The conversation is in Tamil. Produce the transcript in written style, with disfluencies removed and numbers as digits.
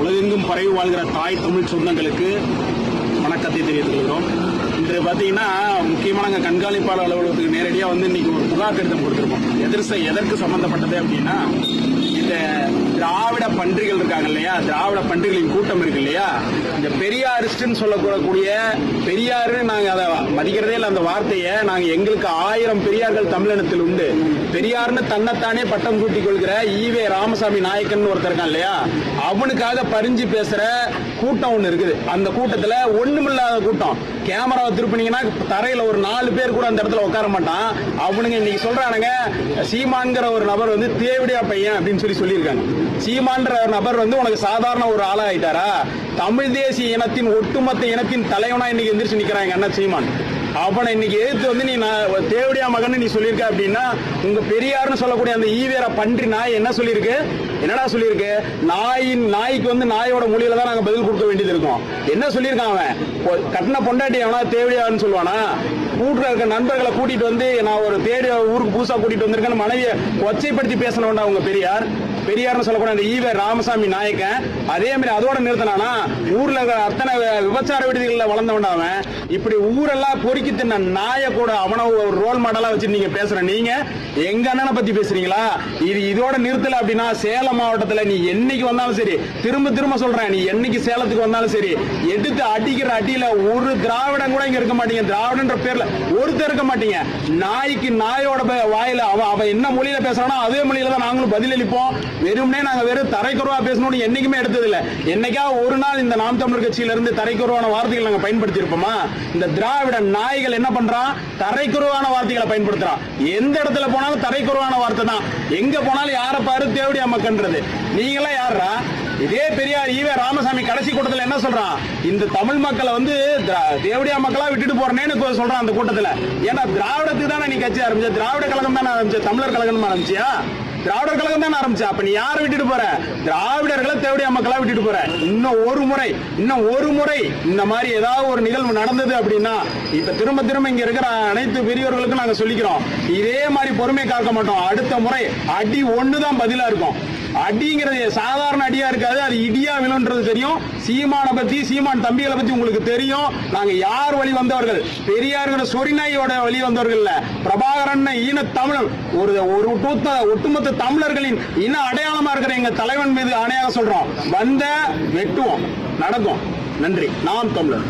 உலகெங்கும் பரவி வாழ்கிற தாய் தமிழ் சொந்தங்களுக்கு வணக்கத்தை தெரிவித்துக் கொள்கிறோம். இன்று பார்த்தீங்கன்னா முக்கியமான நாங்கள் கண்காணிப்பாளர் அலுவலகத்துக்கு நேரடியாக வந்து இன்னைக்கு ஒரு புகார் கடிதம் கொடுத்திருக்கோம். எதற்கு சம்பந்தப்பட்டது அப்படின்னா, இந்த திராவிட பன்றிகள் இருக்காங்க இல்லையா, திராவிட பன்றிகளின் கூட்டம் இருக்கு இல்லையா, இந்த பெரியாரிஸ்ட்னு சொல்லக்கூடிய பெரியாரு, நாங்க அதை மதிக்கிறதே இல்லை. அந்த வார்த்தையை நாங்க எங்களுக்கு 1000 பெரியார்கள் தமிழினத்தில் உண்டு. பெரியார்னு தன்னைத்தானே பட்டம் சூட்டிக் கொள்கிற ஈவே ராமசாமி நாயக்கன் ஒருத்தர் இருக்கான் இல்லையா, அவனுக்காக பறிஞ்சு பேசுற கூட்டம் ஒண்ணு இருக்குது. அந்த கூட்டத்துல ஒண்ணுமில்லாத கூட்டம். கேமராவை திருப்பினீங்கன்னா தரையில ஒரு 4 பேர் கூட அந்த இடத்துல உட்கார மாட்டான். அவனுங்க இன்னைக்கு சொல்றானுங்க, சீமான்கிற ஒரு நபர் வந்து தேவடியா பையன் அப்படின்னு சொல்லியிருக்காங்க. சீமான்ற நபர் வந்து உனக்கு சாதாரண ஒரு ஆளா ஆயிட்டாரா? தமிழ் தேசிய இனத்தின் ஒட்டுமொத்த இனத்தின் தலைவனா இன்னைக்கு எந்திரிச்சு நிக்கிறாங்க அண்ணா சீமான். அவனை இன்னைக்கு எதிர்த்து வந்து நீ தேவடியா மகன் நீ சொல்லியிருக்க அப்படின்னா, உங்க பெரியார்னு சொல்லக்கூடிய அந்த ஈவேரா பன்றி நாய் என்ன சொல்லியிருக்கு? என்னடா சொல்லியிருக்கு? நாய்க்கு வந்து நாயோட மொழியில தான் நாங்க பதில் கொடுக்க வேண்டியது இருக்கும். என்ன சொல்லியிருக்கான் அவன்? கட்டின பொண்டாட்டி அவனா தேவடியான்னு சொல்லுவானா? கூட்டுல இருக்க நண்பர்களை கூட்டிட்டு வந்து நான் ஒரு ஊருக்கு புதுசா கூட்டிட்டு வந்திருக்கேன் மனைவியை கொச்சைப்படுத்தி பேசணும்டா உங்க பெரியார்னு சொல்லக்கூடிய அந்த ஈவே ராமசாமி நாயக்கன். அதே மாதிரி அதோட நிறுத்தினானா, ஊர்ல அத்தனை விபச்சார விடுதிகளில் வளர்ந்தவன் அவன். இப்படி ஊரெல்லாம் பொறுக்கி தின்ன நாய கூட அவனை ஒரு ரோல் மாடலா வச்சு நீங்க பேசுற நீங்க எங்க அண்ணனை பத்தி பேசுறீங்களா? இதோட நிறுத்தல அப்படின்னா, சேலம் மாவட்டத்துல நீ என்னைக்கு வந்தாலும் சரி, திரும்ப சொல்றேன், நீ என்னைக்கு சேலத்துக்கு வந்தாலும் சரி, எடுத்து அடிக்கிற அடியில ஒரு திராவிடம் கூட இங்க இருக்க மாட்டீங்க. திராவிடன்ற பேர்ல ஒருத்தர் இருக்க மாட்டீங்க. நாய்க்கு நாயோட வாயில அவன் என்ன மொழியில பேசுறானோ அதே மொழியில தான் நாங்களும் பதிலளிப்போம். வெறும்னே நாங்க வெறும் தரைக்குறவா பேசணும்னு என்னைக்குமே எடுத்தது இல்ல. என்னைக்கா ஒரு நாள் இந்த நாம் தமிழர் கட்சியில இருந்து தரைக்குறவான வார்த்தைகள் நாங்க பயன்படுத்தி இருப்போமா? இந்த திராவிட நாய்கள் என்ன பண்றான்? தரைக்குறவான வார்த்தைகளை பயன்படுத்துறான். எந்த இடத்துல போனாலும் தரைக்குறவான வார்த்தை தான். எங்க போனாலும் யார பாரு தேவடியா மக்கன்றது. நீங்களாம் யாரா? இதே பெரியார் ஈவே ராமசாமி கடைசி கூட்டத்தில் என்ன சொல்றான்? இந்த தமிழ் மக்களை வந்து தேவடியா மக்களா விட்டுட்டு போறேன்னு சொல்றான் அந்த கூட்டத்தில். ஏன்னா திராவிடத்துக்கு தானே நீ கட்சி ஆரம்பிச்ச? திராவிட கழகம் தானே ஆரம்பிச்ச? தமிழர் கழகம் ஆரம்பிச்சியா? திராவிடர் கழகம் தானே ஆரம்பிச்சா? அப்ப நீ யாரை விட்டுட்டு போற? திராவிடர்களை தேவடியா மக்களா விட்டுட்டு போற. இன்னும் ஒரு முறை இந்த மாதிரி ஏதாவது ஒரு நிகழ்வு நடந்தது அப்படின்னா, இப்ப திரும்ப இங்க இருக்கிற அனைத்து பெரியவர்களுக்கும் நாங்க சொல்லிக்கிறோம், இதே மாதிரி பொறுமை காக்க மாட்டோம். அடுத்த முறை அடி ஒண்ணுதான் பதிலா இருக்கும். அடிங்கிறது சாதாரண அடியா இருக்காது, அது இடியா விழுன்றது தெரியும். சீமான பத்தி, சீமான் தம்பிகளை பத்தி உங்களுக்கு தெரியும். நாங்க யார் வழி வந்தவர்கள்? பெரியார் சொரிநாயோட வழி வந்தவர்கள் இல்ல. பிரபாகரன் ஈன தமிழ் ஒரு ஒட்டுமொத்த தமிழர்களின் இன அடையாளமா இருக்கிற எங்க தலைவன் மீது ஆணையாக சொல்றோம், வந்த வெட்டுவோம், நடக்கும். நன்றி. நாம் தமிழர்.